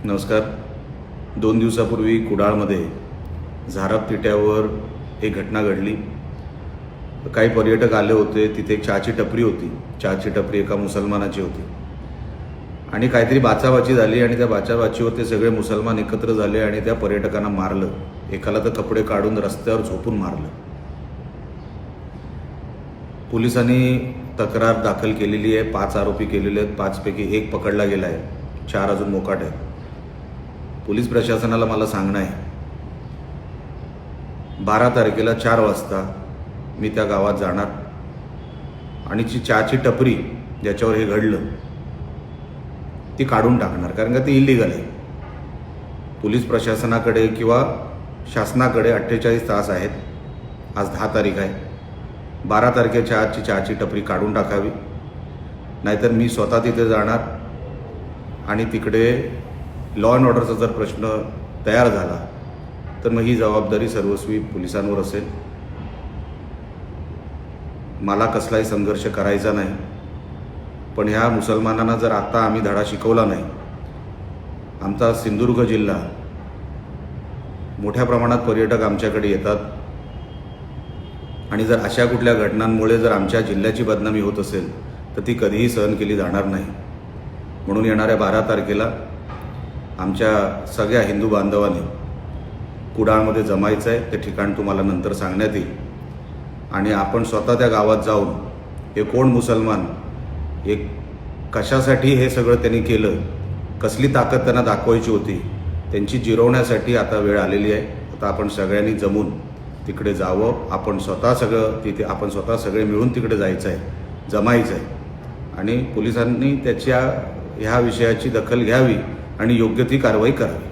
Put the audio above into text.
नमस्कार. 2 दिवसापूर्वी कुडाळमध्ये झारप तिट्यावर एक घटना घडली. काही पर्यटक आले होते. तिथे एक चहाची टपरी होती. चहाची टपरी एका मुसलमानाची होती आणि काहीतरी बाचाबाची झाली आणि त्या बाचाबाचीवर ते सगळे मुसलमान एकत्र झाले आणि त्या पर्यटकांना मारलं. एकाला तर कपडे काढून रस्त्यावर झोपून मारलं. पोलिसांनी तक्रार दाखल केलेली आहे. 5 आरोपी केलेले आहेत. 5 पैकी 1 पकडला गेला आहे. 4 अजून मोकाट आहेत. पोलीस प्रशासनाला मला सांगणं आहे, 12 तारखेला 4 वाजता मी त्या गावात जाणार आणि जी चहाची टपरी ज्याच्यावर हे घडलं ती काढून टाकणार, कारण का ती इलिगल आहे. पोलीस प्रशासनाकडे किंवा शासनाकडे 48 तास आहेत. आज 10 तारीख आहे. 12 तारखेच्या चहाची टपरी काढून टाकावी, नाहीतर मी स्वतः तिथे जाणार आणि तिकडे लॉ अँड ऑर्डरचा जर प्रश्न तयार झाला तर मग ही जबाबदारी सर्वस्वी पोलिसांवर असेल. मला कसलाही संघर्ष करायचा नाही, पण ह्या मुसलमानांना जर आता आम्ही धडा शिकवला नाही, आमचा सिंधुदुर्ग जिल्हा मोठ्या प्रमाणात पर्यटक आमच्याकडे येतात आणि जर अशा कुठल्या घटनांमुळे जर आमच्या जिल्ह्याची बदनामी होत असेल तर ती कधीही सहन केली जाणार नाही. म्हणून येणाऱ्या 12 तारखेला आमच्या सगळ्या हिंदू बांधवांनी कुडाळमध्ये जमायचं आहे. ते ठिकाण तुम्हाला नंतर सांगण्यात येईल आणि आपण स्वतः त्या गावात जाऊन हे कोण मुसलमान, एक कशासाठी हे सगळं त्यांनी केलं, कसली ताकद त्यांना दाखवायची होती, त्यांची जिरवण्यासाठी आता वेळ आलेली आहे. आता आपण सगळ्यांनी जमून तिकडे जावं. आपण स्वतः सगळे मिळून तिकडे जायचं आहे, जमायचं आहे आणि पोलिसांनी ह्या विषयाची दखल घ्यावी आणि योग्य ती कारवाई करावी.